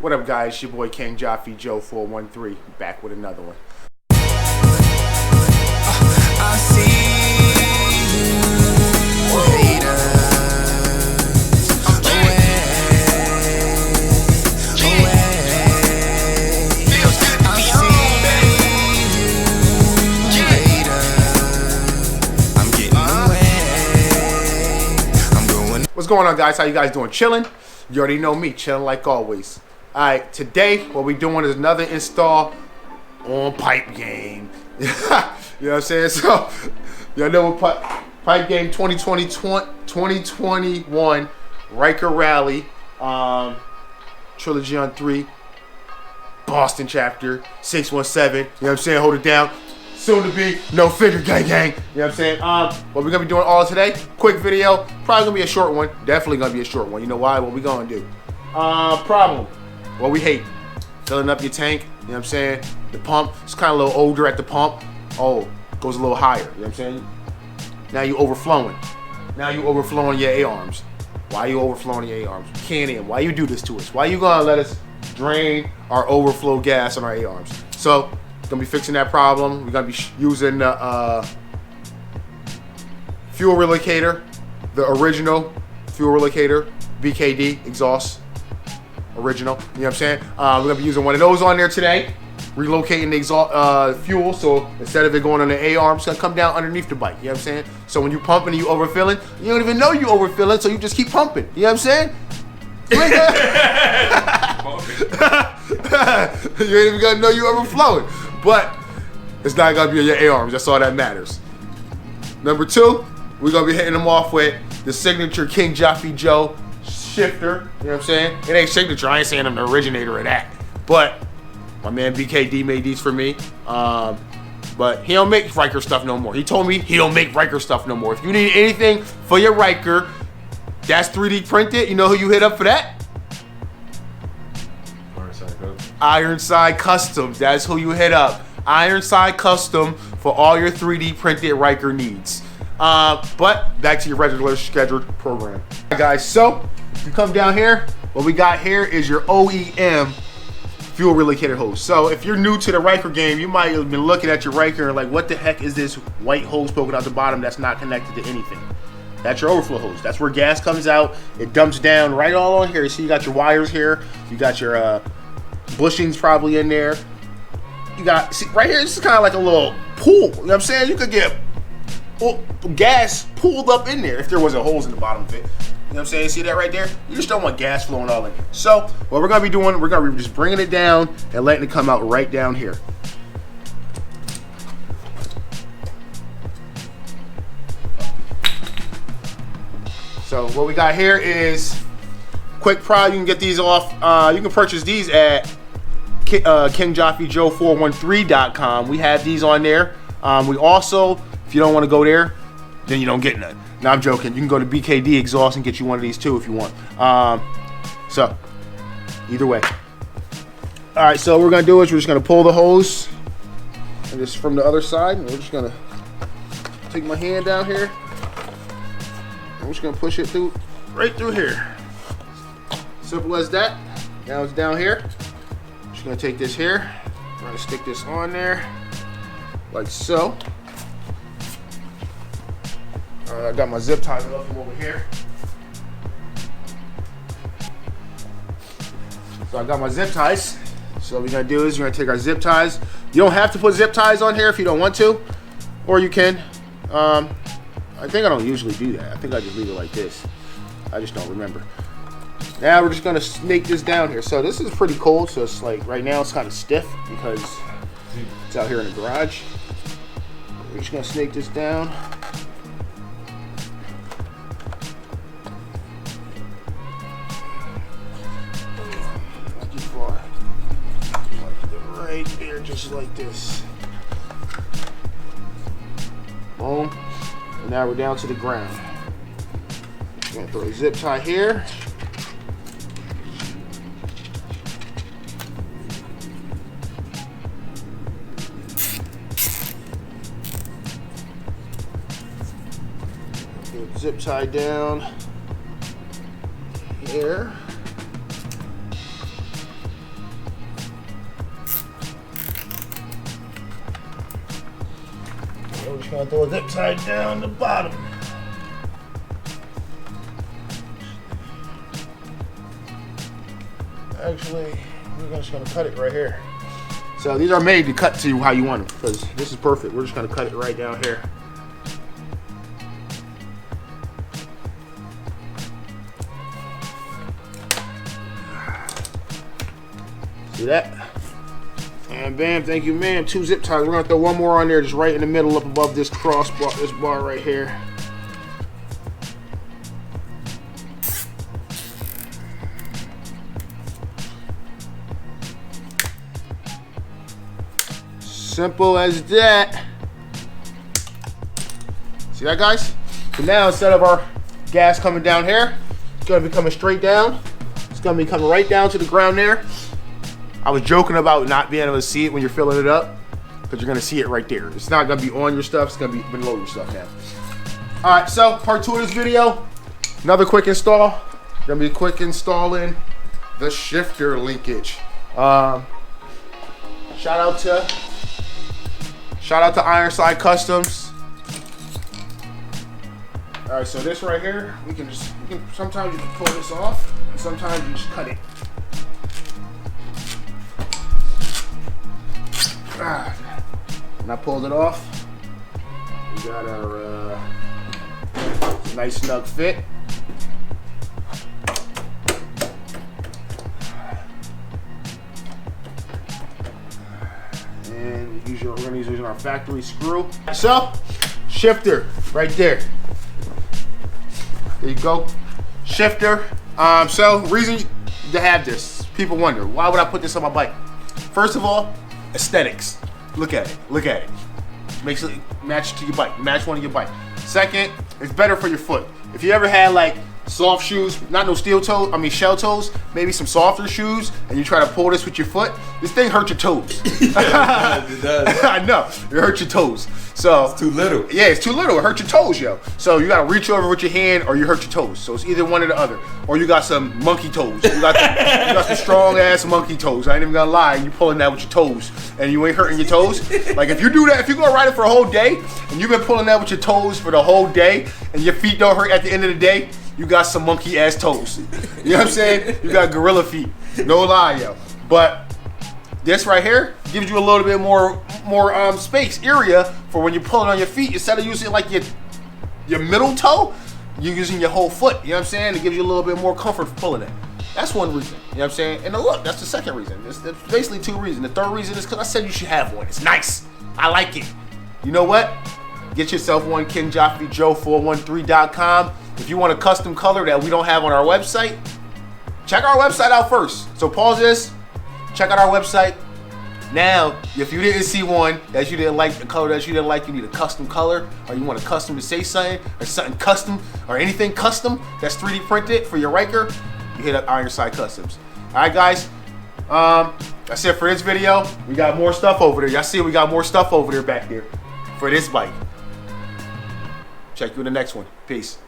What up, guys? It's your boy King Jaffe Joe 413 back with another one. I see you, haters. What's going on, guys? How you guys doing? Chilling? You already know me, chilling like always. Alright, today what we're doing is another install on Pipe Game. You know what I'm saying? So, y'all know what Pipe Game 2021 Ryker Rally, Trilogy on 3, Boston chapter, 617. You know what I'm saying? Hold it down. Soon to be no figure gang gang. You know what I'm saying? What we're gonna be doing all today, quick video, probably gonna be a short one, definitely gonna be a short one. You know why? What we gonna do? Problem, what we hate, filling up your tank, you know what I'm saying? The pump, it's kind of a little older at the pump. Oh, goes a little higher, you know what I'm saying? Now you overflowing. Now you overflowing your A-arms. Why you overflowing your A-arms? We can't in. Why you do this to us? Why you gonna let us drain our overflow gas on our A-arms? So, gonna be fixing that problem. We're gonna be using the fuel relocator, the original fuel relocator, Bkd Exhasut original. You know what I'm saying? We're gonna be using one of those on there today, relocating the exhaust fuel. So instead of it going on the A-arm, it's gonna come down underneath the bike. You know what I'm saying? So when you pumping and you overfilling, you don't even know you overfilling, so you just keep pumping. You know what I'm saying? You ain't even gonna know you overflowing. But it's not gonna be on your A-arms. That's all that matters. Number two, we're gonna be hitting them off with the signature King Jaffe Joe shifter. You know what I'm saying? It ain't signature. I ain't saying I'm the originator of that. But my man Bkd made these for me. But he don't make Ryker stuff no more. He told me he don't make Ryker stuff no more. If you need anything for your Ryker that's 3D printed, you know who you hit up for that? Ironside Customs. That's who you hit up. Ironside Custom for all your 3D printed Ryker needs. But back to your regular scheduled program. Alright, guys, so if you come down here, what we got here is your OEM fuel relocator hose. So if you're new to the Ryker game, you might have been looking at your Ryker and like, what the heck is this white hose poking out the bottom that's not connected to anything? That's your overflow hose. That's where gas comes out. It dumps down right all on here. So you got your wires here. You got your bushings probably in there. You got, see right here, this is kind of like a little pool. You know what I'm saying? You could get gas pooled up in there if there wasn't holes in the bottom of it. You know what I'm saying? See that right there? You just don't want gas flowing all in there. So what we're gonna be doing, we're gonna be just bringing it down and letting it come out right down here. So what we got here is quick pry. You can get these off. You can purchase these at KingJaffeJoe413.com. We have these on there. We also, if you don't want to go there, then you don't get none. No, I'm joking. You can go to Bkd Exhasut and get you one of these too if you want. So either way. All right. So what we're gonna do is we're just gonna pull the hose, and just from the other side. And we're just gonna take my hand down here. I'm just gonna push it through, right through here. Simple as that. Now it's down here. Just gonna take this here. I'm gonna stick this on there, like so. I got my zip ties up from over here. So I got my zip ties. So what we're gonna do is we're gonna take our zip ties. You don't have to put zip ties on here if you don't want to, or you can. I think I don't usually do that. I think I just leave it like this. I just don't remember. Now we're just gonna snake this down here. So this is pretty cold, so it's like right now it's kind of stiff because it's out here in the garage. We're just gonna snake this down. Not too far. Like right there, just like this. Boom. And now we're down to the ground. I'm gonna throw a zip tie here. Zip tie down here. we're just gonna throw a zip tie down the bottom. Actually, we're just gonna cut it right here. So these are made to cut to you how you want them, because this is perfect. We're just gonna cut it right down here. See that? And bam, thank you, ma'am. 2 zip ties. We're gonna throw one more on there, just right in the middle, up above this crossbar, this bar right here. Simple as that. See that, guys? So now instead of our gas coming down here, it's gonna be coming straight down. It's gonna be coming right down to the ground there. I was joking about not being able to see it when you're filling it up, but you're gonna see it right there. It's not gonna be on your stuff, it's gonna be below your stuff now. All right, so part 2 of this video, another quick install. Gonna be quick installing the shifter linkage. Shout out to Ironside Customs. All right, so this right here, sometimes you can pull this off, and sometimes you just cut it. And I pulled it off. We got our nice snug fit. And we're gonna use our factory screw. So, shifter right there. There you go, shifter. So reason to have this, people wonder, why would I put this on my bike? First of all, aesthetics. Look at it. Look at it. Makes it match to your bike. Match one of your bike. Second, it's better for your foot. If you ever had like soft shoes, not no steel toes, I mean shell toes, maybe some softer shoes, and you try to pull this with your foot, this thing hurts your toes. Yeah, it does. I know, it hurts your toes. So it's too little. Yeah, it's too little. It hurts your toes, yo. So you gotta reach over with your hand, or you hurt your toes. So it's either one or the other. Or you got some monkey toes. You got some strong ass monkey toes. I ain't even gonna lie. You pulling that with your toes, and you ain't hurting your toes. Like if you do that, if you go ride it for a whole day, and you've been pulling that with your toes for the whole day, and your feet don't hurt at the end of the day, you got some monkey ass toes. You know what I'm saying? You got gorilla feet. No lie, yo. But this right here gives you a little bit more space area for when you're pulling on your feet. Instead of using like your middle toe, you're using your whole foot. You know what I'm saying? It gives you a little bit more comfort for pulling it. That's one reason. You know what I'm saying? And the look, that's the second reason. There's basically 2 reasons. The third reason is because I said you should have one. It's nice. I like it. You know what? Get yourself one, KenJoffreyJoe413.com. If you want a custom color that we don't have on our website, check our website out first. So pause this, check out our website. Now, if you didn't see one that you didn't like, the color that you didn't like, you need a custom color, or you want a custom to say something, or something custom, or anything custom that's 3D printed for your Ryker, you hit up Ironside Customs. All right, guys. That's it for this video. We got more stuff over there. Y'all see we got more stuff over there back there for this bike. Check you in the next one. Peace.